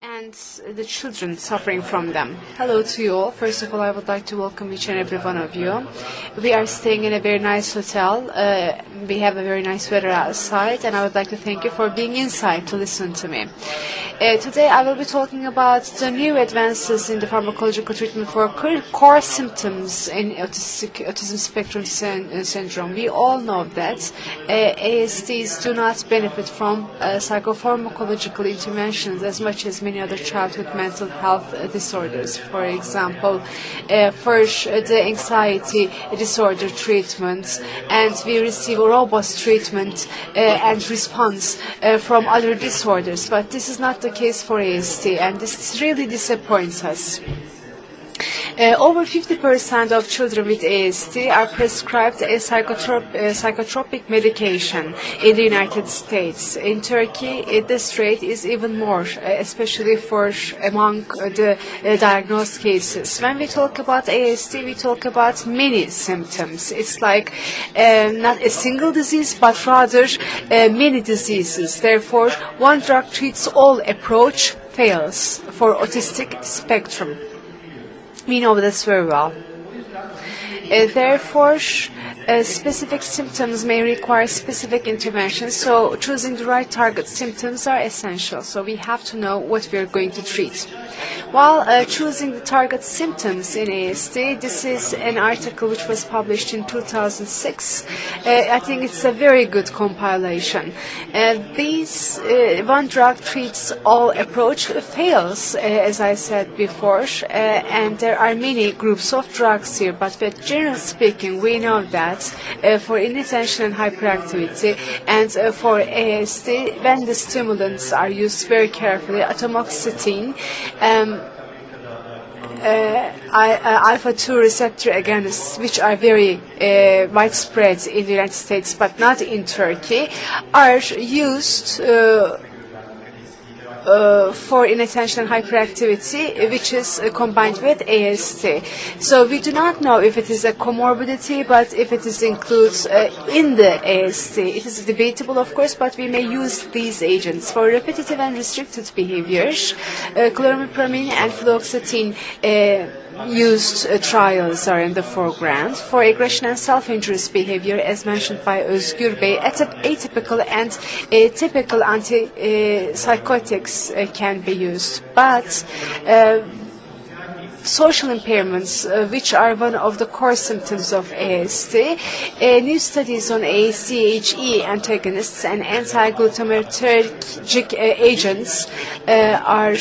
and the children suffering from them. Hello to you all. First of all, I would like to welcome each and every one of you. We are staying in a very nice hotel. We have a very nice weather outside, and I would like to thank you for being inside to listen to me. Today I will be talking about the new advances in the pharmacological treatment for core symptoms in autism spectrum syndrome. We all know that ASDs do not benefit from psychopharmacological interventions as much as many other childhood mental health disorders. For example, first the anxiety disorder treatment, and we receive a robust treatment and response from other disorders. But this is not the case for ASD, and this really disappoints us. Over 50% of children with ASD are prescribed a psychotropic medication in the United States. In Turkey, this rate is even more, especially among the diagnosed cases. When we talk about ASD, we talk about many symptoms. It's like not a single disease, but rather many diseases. Therefore, one drug treats all approach fails for autistic spectrum. We know this very well. Therefore, specific symptoms may require specific interventions, so choosing the right target symptoms are essential. So we have to know what we are going to treat. While choosing the target symptoms in ASD, this is an article which was published in 2006. I think it's a very good compilation. One drug treats all approach fails, as I said before, and there are many groups of drugs here, but generally speaking, we know that for inattention and hyperactivity and for ASD, when the stimulants are used very carefully, atomoxetine, alpha-2 receptor agonists, which are very widespread in the United States but not in Turkey, are used for inattention and hyperactivity, which is combined with ASD. So we do not know if it is a comorbidity, but if it is includes in the ASD. It is debatable, of course, but we may use these agents. For repetitive and restricted behaviors, chloromipramine and fluoxetine used trials are in the foreground. For aggression and self-injurious behavior, as mentioned by Özgür Bey, atypical and typical antipsychotics can be used. But social impairments, which are one of the core symptoms of ASD, new studies on ACHE antagonists and anti-glutamatergic agents are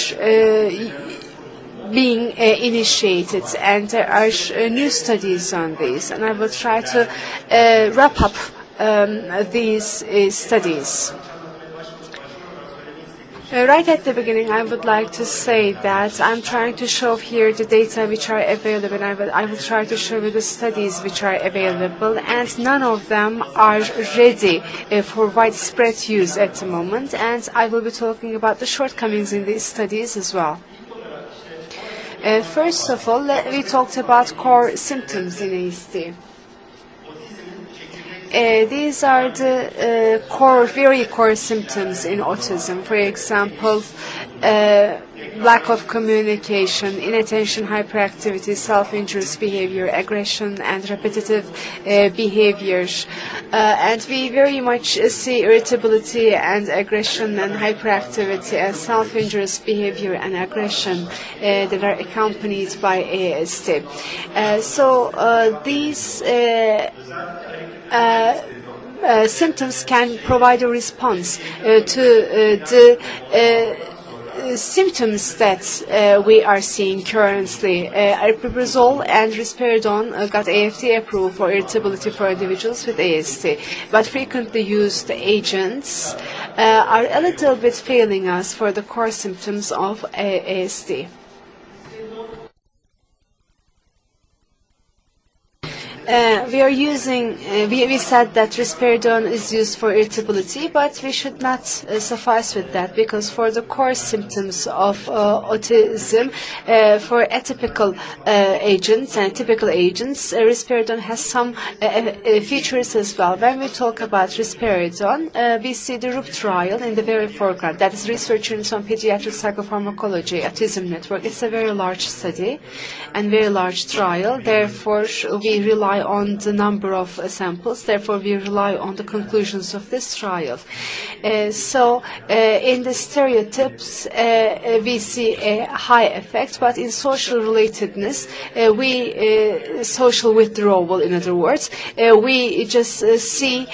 being initiated, and there are new studies on these, and I will try to wrap up these studies. Right at the beginning, I would like to say that I'm trying to show here the data which are available, and I will try to show you the studies which are available, and none of them are ready for widespread use at the moment, and I will be talking about the shortcomings in these studies as well. First of all, we talked about core symptoms in ASD. These are the very core symptoms in autism. For example, lack of communication, inattention, hyperactivity, self-injurious behavior, aggression, and repetitive behaviors. And we very much see irritability and aggression and hyperactivity and self-injurious behavior and aggression that are accompanied by ASD. These symptoms can provide a response to the symptoms that we are seeing currently. Aripiprazole and risperidone got AFT approval for irritability for individuals with ASD, but frequently used agents are a little bit failing us for the core symptoms of ASD. We are using, we said that risperidone is used for irritability, but we should not suffice with that, because for the core symptoms of autism, for atypical agents and typical agents, risperidone has some features as well. When we talk about risperidone, we see the RUP trial in the very foreground. That is Research Unit on Pediatric Psychopharmacology, Autism Network. It's a very large study and very large trial. Therefore, we rely on the number of samples. Therefore, we rely on the conclusions of this trial. So, in the stereotypes, we see a high effect, but in social relatedness, social withdrawal, in other words, we just see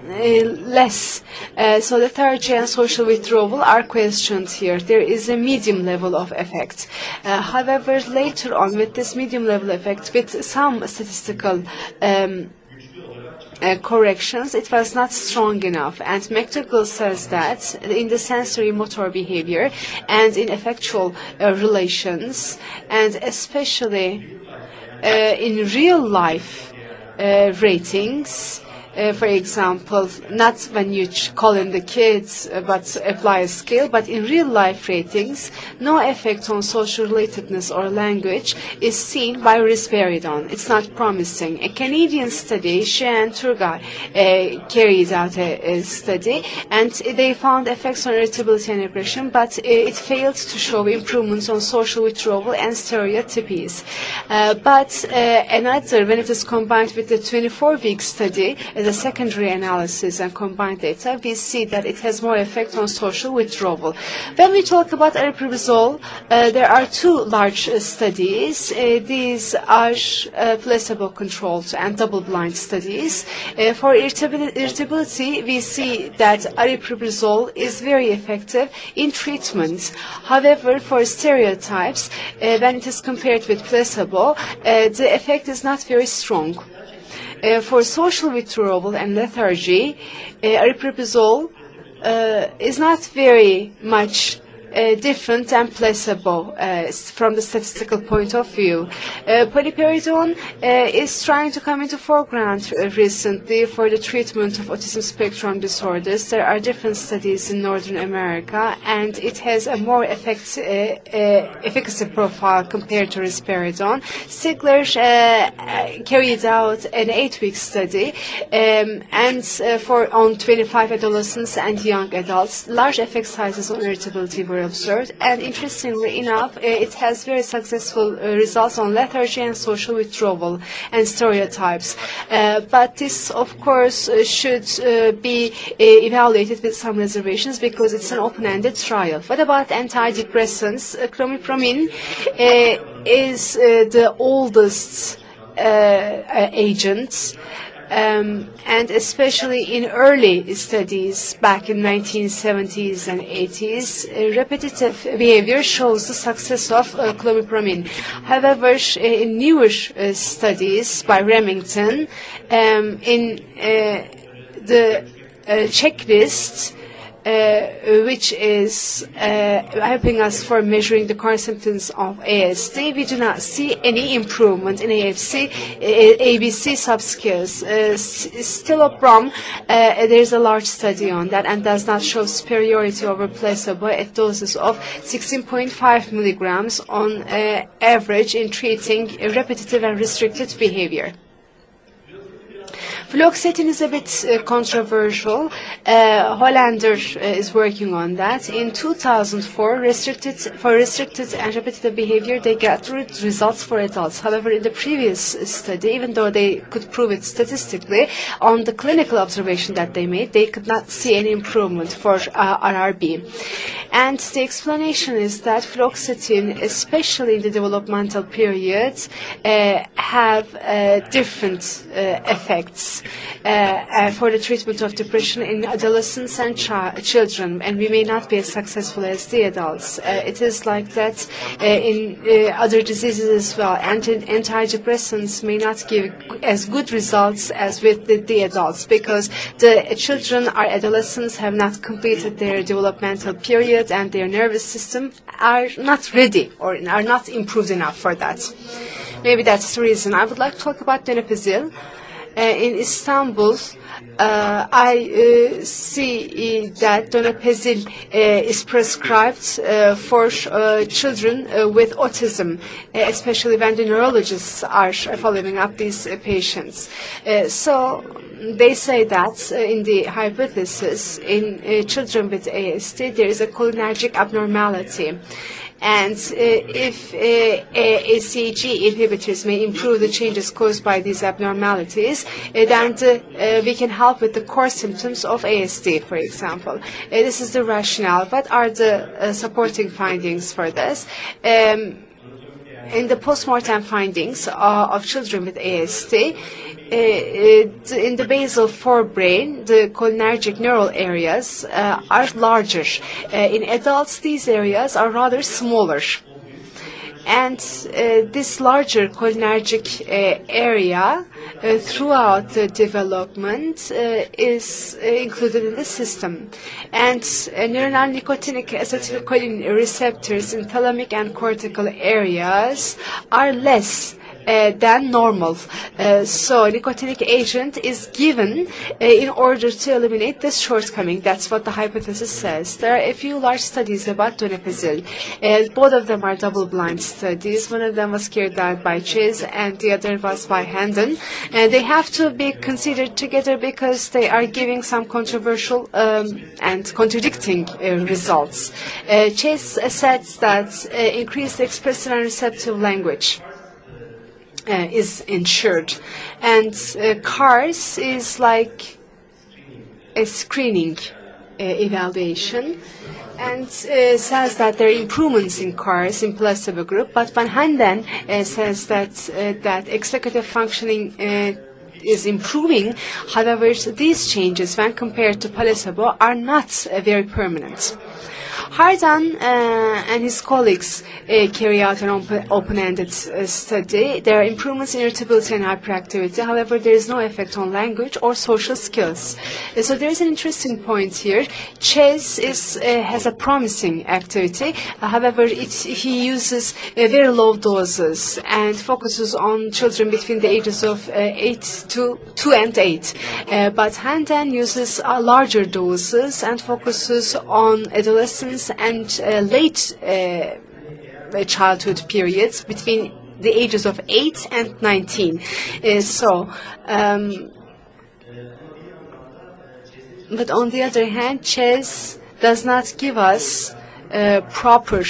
less. So lethargy and social withdrawal are questioned here. There is a medium level of effect. However, later on, with this medium level effect, with some statistical corrections, it was not strong enough. And McDougall says that in the sensory motor behavior and in affectual relations, and especially in real life ratings, for example, not when you call in the kids but apply a scale, but in real life ratings, no effect on social relatedness or language is seen by risperidone. It's not promising. A Canadian study, Shea and Turgay carried out a study, and they found effects on irritability and aggression, but it failed to show improvements on social withdrawal and stereotypies. But another, when it is combined with the 24-week study, the secondary analysis and combined data, we see that it has more effect on social withdrawal. When we talk about aripiprazole, there are two large studies. These are placebo-controlled and double-blind studies. For irritability, we see that aripiprazole is very effective in treatment. However, for stereotypes, when it is compared with placebo, the effect is not very strong. For social withdrawal and lethargy, aripiprazole is not very much different than placebo from the statistical point of view. Paliperidone is trying to come into foreground recently for the treatment of autism spectrum disorders. There are different studies in Northern America, and it has a more efficacy profile compared to risperidone. Stigler carried out an 8-week study, on 25 adolescents and young adults. Large effect sizes on irritability were observed, and interestingly enough, it has very successful results on lethargy and social withdrawal and stereotypes. But this, of course, should be evaluated with some reservations, because it's an open-ended trial. What about antidepressants? Clomipramine is the oldest agent. And especially in early studies back in 1970s and 80s, repetitive behavior shows the success of clomipramine. However, in newer studies by Remington, in the checklist, which is helping us for measuring the core symptoms of ASD, we do not see any improvement in ABC subscales. Stiloprom, there's a large study on that and does not show superiority over placebo at doses of 16.5 milligrams on average in treating repetitive and restricted behavior. Fluoxetine is a bit controversial. Hollander is working on that. In 2004, restricted and repetitive behavior, they got results for adults. However, in the previous study, even though they could prove it statistically, on the clinical observation that they made, they could not see any improvement for RRB. And the explanation is that fluoxetine, especially in the developmental period, have different effects for the treatment of depression in adolescents and children, and we may not be as successful as the adults. It is like that in other diseases as well. Antidepressants may not give as good results as with the adults, because the children or adolescents have not completed their developmental period, and their nervous system are not ready or are not improved enough for that. Maybe that's the reason. I would like to talk about donepezil. In Istanbul, I see that donepezil is prescribed for children with autism, especially when the neurologists are following up these patients. So they say that in the hypothesis in children with ASD there is a cholinergic abnormality. And if ACG inhibitors may improve the changes caused by these abnormalities, then we can help with the core symptoms of ASD, for example. This is the rationale. What are the supporting findings for this? In the postmortem findings of children with ASD, in the basal forebrain, the cholinergic neural areas are larger. In adults, these areas are rather smaller. And this larger cholinergic area throughout the development is included in the system. And neuronal nicotinic acetylcholine receptors in thalamic and cortical areas are less than normal. So nicotinic agent is given in order to eliminate this shortcoming. That's what the hypothesis says. There are a few large studies about donepezil. Both of them are double-blind studies. One of them was carried out by Chase and the other was by Hendon. And they have to be considered together because they are giving some controversial and contradicting results. Chase asserts that increased expressive and receptive language is ensured, and CARS is like a screening evaluation, and says that there are improvements in CARS in placebo group, but Van Handen says that that executive functioning is improving. However, these changes when compared to placebo are not very permanent. Hardan and his colleagues carry out an open-ended study. There are improvements in irritability and hyperactivity. However, there is no effect on language or social skills. So there is an interesting point here. Chess has a promising activity. However, he uses very low doses and focuses on children between the ages of 2 and 8. But Handan uses larger doses and focuses on adolescents and late childhood periods between the ages of 8 and 19. But on the other hand, chess does not give us proper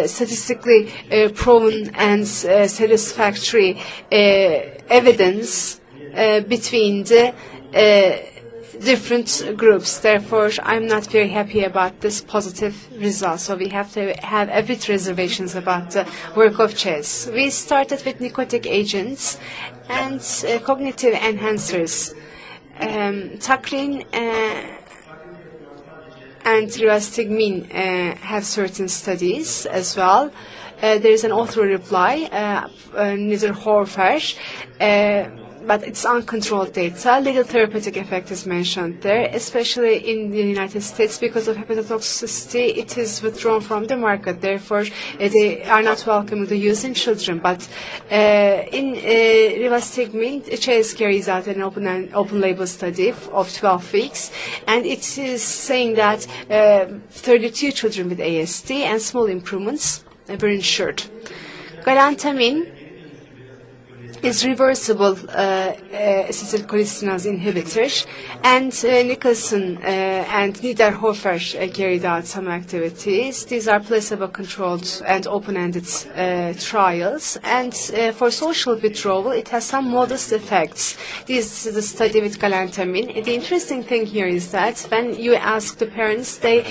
statistically proven and satisfactory evidence between the different groups. Therefore, I'm not very happy about this positive result. So we have to have a bit reservations about the work of chess. We started with nicotinic agents and cognitive enhancers. Tacrin and rivastigmine have certain studies as well. There is an author reply, Niederhofer, but it's uncontrolled data. Little therapeutic effect is mentioned there, especially in the United States because of hepatotoxicity. It is withdrawn from the market. Therefore, they are not welcome to use in children. But in rivastigmine, Chase carries out an open-label study of 12 weeks, and it is saying that 32 children with ASD and small improvements were ensured. Galantamine is reversible acetylcholinesterase inhibitor, and Nicholson and Niederhofer carried out some activities. These are placebo-controlled and open-ended trials, and for social withdrawal, it has some modest effects. This is a study with galantamine. The interesting thing here is that when you ask the parents, they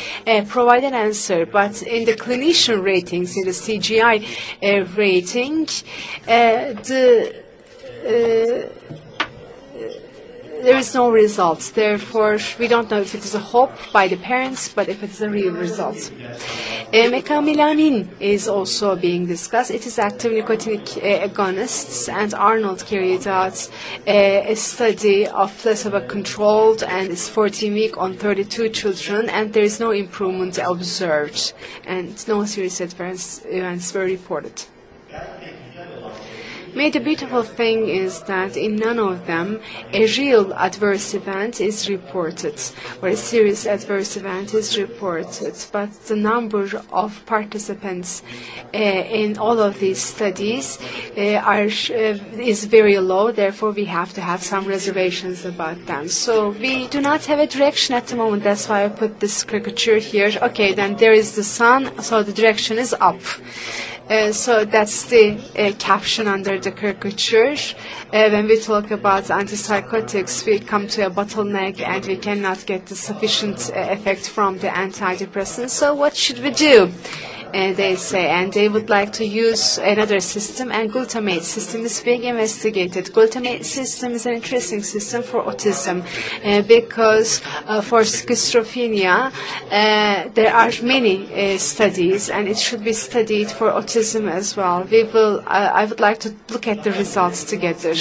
provide an answer, but in the clinician ratings, in the CGI rating, there is no results. Therefore, we don't know if it is a hope by the parents, but if it is a real result. Mecamilamin is also being discussed. It is active nicotinic agonists, and Arnold carried out a study of placebo-controlled, and it's 14-week on 32 children, and there is no improvement observed, and no serious adverse events were reported. May the beautiful thing is that in none of them a real adverse event is reported, or a serious adverse event is reported, but the number of participants in all of these studies is very low, therefore we have to have some reservations about them. So we do not have a direction at the moment, that's why I put this caricature here. Okay, then there is the sun, so the direction is up. So that's the caption under the caricature. When we talk about antipsychotics, we come to a bottleneck and we cannot get the sufficient effect from the antidepressants. So what should we do? They say, and they would like to use another system, and glutamate system is being investigated. Glutamate system is an interesting system for autism because for schizophrenia there are many studies, and it should be studied for autism as well. I would like to look at the results together.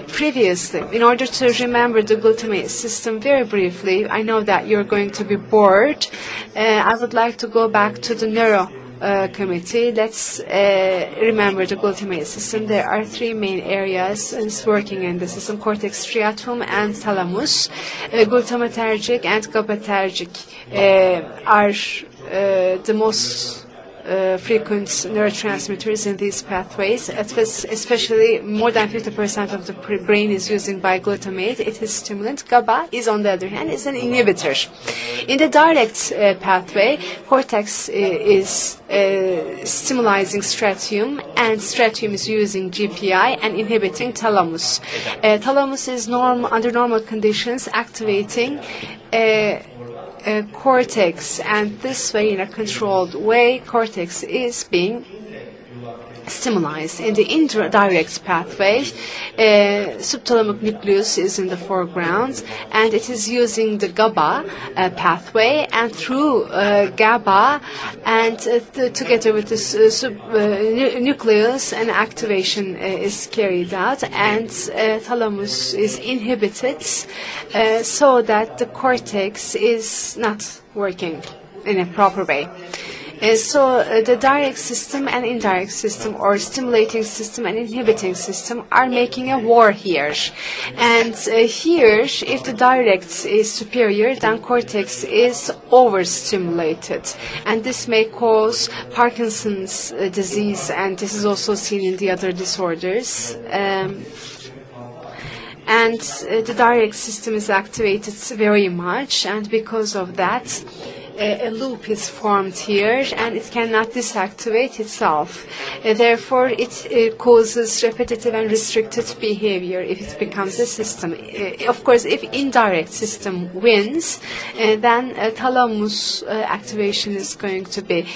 Previously, in order to remember the glutamate system very briefly, I know that you're going to be bored. I would like to go back to the neuro committee. Let's remember the glutamate system. There are three main areas working in the system: cortex striatum and thalamus. Glutamatergic and GABAergic are the most frequent neurotransmitters in these pathways, especially more than 50% of the brain is using biglutamate. It is stimulant. GABA is, on the other hand, is an inhibitor. In the direct pathway, cortex is stimulating striatum, and striatum is using GPI and inhibiting thalamus. Thalamus is under normal conditions activating cortex, and this way, in a controlled way, cortex is being stimulized. In the indirect pathway, subthalamic nucleus is in the foreground, and it is using the GABA pathway, and through GABA and together with this nucleus, an activation is carried out, and thalamus is inhibited so that the cortex is not working in a proper way. So the direct system and indirect system, or stimulating system and inhibiting system, are making a war here. And here, if the direct is superior, then cortex is overstimulated. And this may cause Parkinson's disease, and this is also seen in the other disorders. And the direct system is activated very much, and because of that, a loop is formed here, and it cannot deactivate itself. Therefore, it causes repetitive and restricted behavior if it becomes a system. Of course, if indirect system wins, then thalamus activation is going to be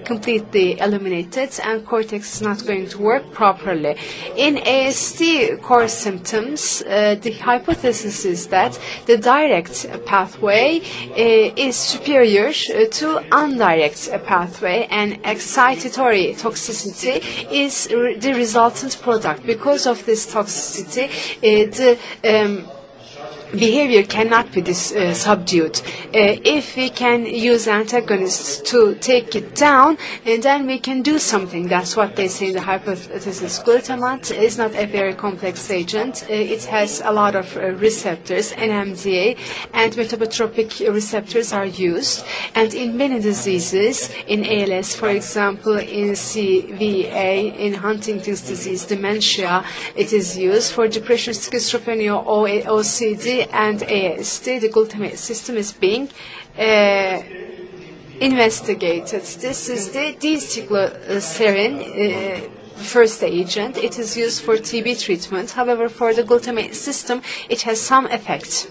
completely eliminated, and cortex is not going to work properly. In ASD core symptoms, the hypothesis is that the direct pathway is superior to indirect pathway, and excitatory toxicity is the resultant product. Because of this toxicity, the behavior cannot be subdued. If we can use antagonists to take it down, and then we can do something. That's what they say in the hypothesis. Glutamate is not a very complex agent. It has a lot of receptors, NMDA and metabotropic receptors are used. And in many diseases, in ALS, for example, in CVA, in Huntington's disease, dementia, it is used. For depression, schizophrenia, OCD, and ASD, the glutamate system is being investigated. This is the D-cycloserine first agent. It is used for TB treatment. However, for the glutamate system, it has some effect.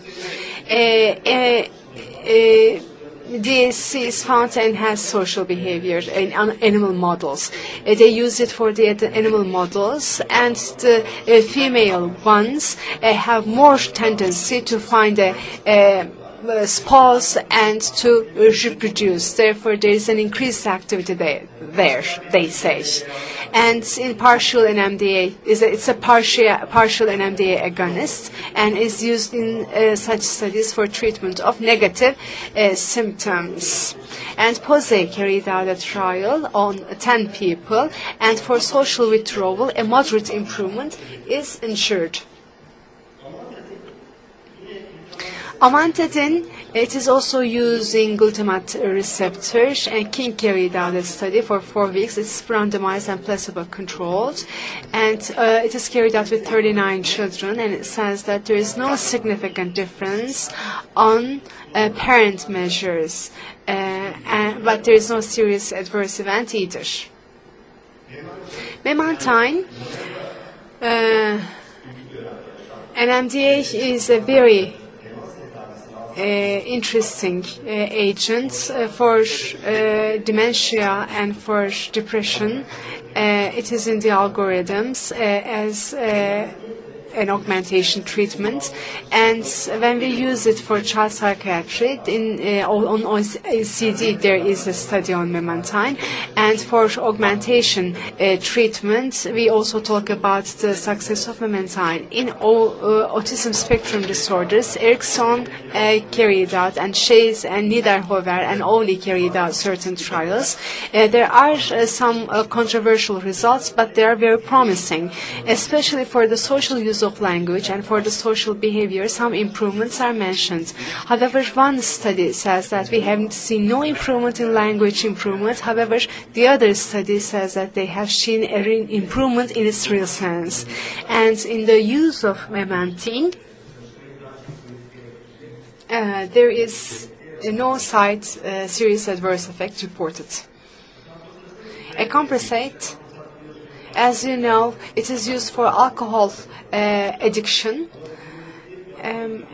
DSC is found to enhance social behavior in animal models. They use it for the animal models, and the female ones have more tendency to find a spouse and to reproduce. Therefore, there is an increased activity there, they say. and in partial NMDA it's a partial NMDA agonist and is used in such studies for treatment of negative symptoms. And POSE carried out a trial on 10 people, and for social withdrawal, a moderate improvement is ensured. Amantadine, it is also used in glutamate receptors, and King carried out a study for 4 weeks. It's randomized and placebo-controlled, and it is carried out with 39 children, and it says that there is no significant difference on parent measures, but there is no serious adverse event either. Memantine, NMDA is a very interesting agent for dementia and for depression. It is in the algorithms as an augmentation treatment, and when we use it for child psychiatry, on OECD there is a study on memantine, and for augmentation treatment we also talk about the success of memantine. In autism spectrum disorders, Erickson carried out, and Shays and Niederhofer and Oli carried out certain trials. There are some controversial results, but they are very promising, especially for the social use of language and for the social behavior. Some improvements are mentioned. However, one study says that we haven't seen no improvement in language improvement. However, the other study says that they have seen an improvement in its real sense. And in the use of memantine, there is no serious adverse effect reported. A compressate, as you know, it is used for alcohol addiction.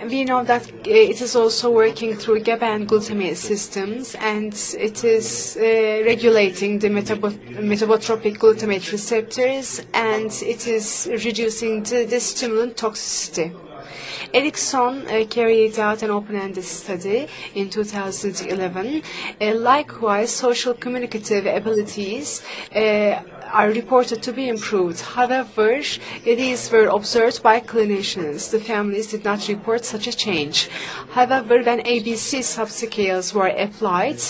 We know that it is also working through GABA and glutamate systems, and it is regulating the metabotropic glutamate receptors, and it is reducing the stimulant toxicity. Erickson carried out an open-ended study in 2011. Likewise, social communicative abilities are reported to be improved. However, these were observed by clinicians. The families did not report such a change. However, when ABC subscales were applied,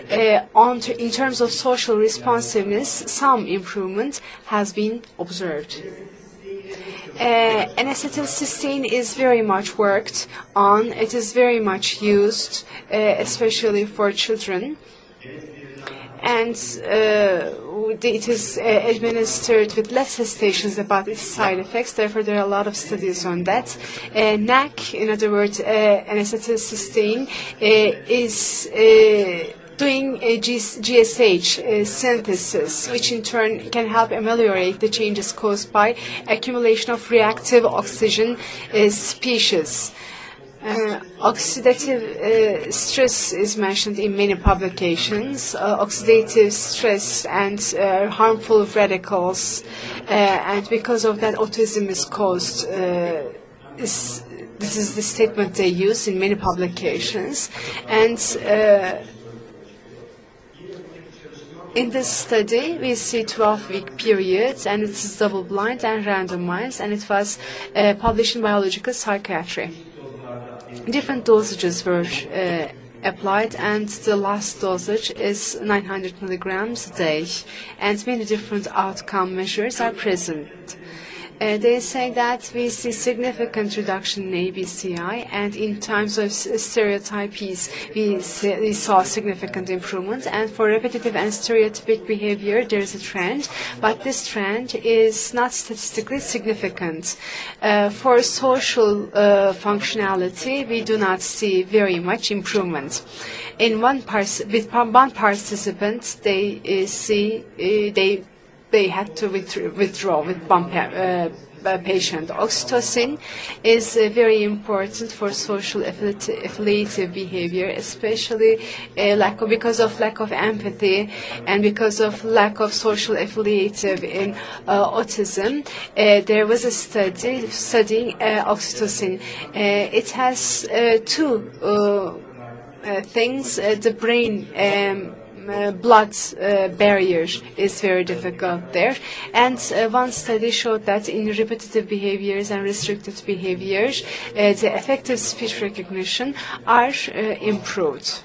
in terms of social responsiveness, some improvement has been observed. N-acetylcysteine is very much worked on. It is very much used, especially for children. And it is administered with less hesitations about its side effects. Therefore, there are a lot of studies on that. NAC, in other words, N-acetylcysteine, is doing a GSH synthesis, which in turn can help ameliorate the changes caused by accumulation of reactive oxygen species. Oxidative stress is mentioned in many publications. Oxidative stress and harmful radicals, and because of that, autism is caused. This is the statement they use in many publications, and in this study, we see 12-week periods, and it is double-blind and randomized, and it was published in Biological Psychiatry. Different dosages were applied, and the last dosage is 900 milligrams a day, and many different outcome measures are present. They say that we see significant reduction in ABCI, and in terms of stereotypies, we saw significant improvement. And for repetitive and stereotypic behavior, there is a trend, but this trend is not statistically significant. For social functionality, we do not see very much improvement. In one participant, they had to withdraw with one patient. Oxytocin is very important for social affiliative behavior, especially because of lack of empathy and because of lack of social affiliative in autism. There was a study studying oxytocin. It has two things. The brain blood barrier is very difficult there. And one study showed that in repetitive behaviors and restricted behaviors, the effective speech recognition are improved.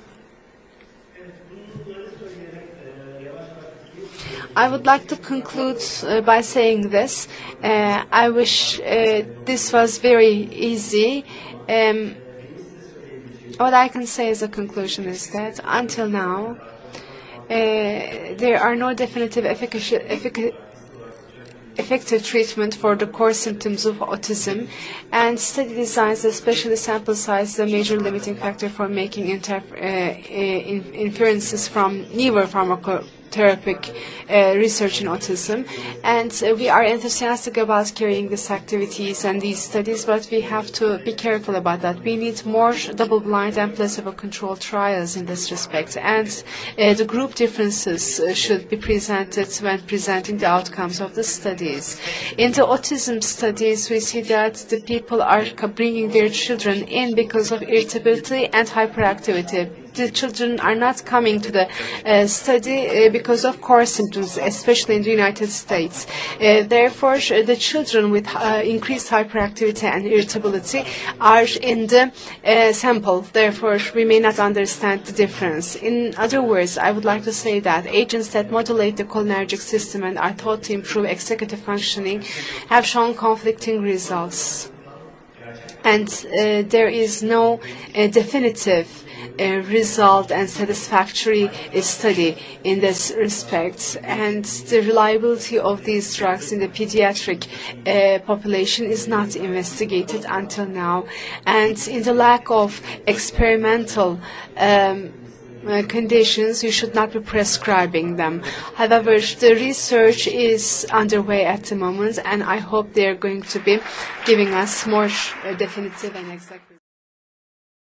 I would like to conclude by saying this. I wish this was very easy. What I can say as a conclusion is that until now, there are no definitive effective treatment for the core symptoms of autism, and study designs, especially sample size, is a major limiting factor for making inferences from newer pharmacological research in autism, and we are enthusiastic about carrying these activities and these studies, but we have to be careful about that. We need more double-blind and placebo-controlled trials in this respect, and the group differences should be presented when presenting the outcomes of the studies. In the autism studies, we see that the people are bringing their children in because of irritability and hyperactivity. The children are not coming to the study because of core symptoms, especially in the United States. Therefore, the children with increased hyperactivity and irritability are in the sample. Therefore, we may not understand the difference. In other words, I would like to say that agents that modulate the cholinergic system and are thought to improve executive functioning have shown conflicting results. And there is no definitive result and satisfactory study in this respect, and the reliability of these drugs in the pediatric population is not investigated until now, and in the lack of experimental conditions, you should not be prescribing them. However, the research is underway at the moment, and I hope they are going to be giving us more definitive and exact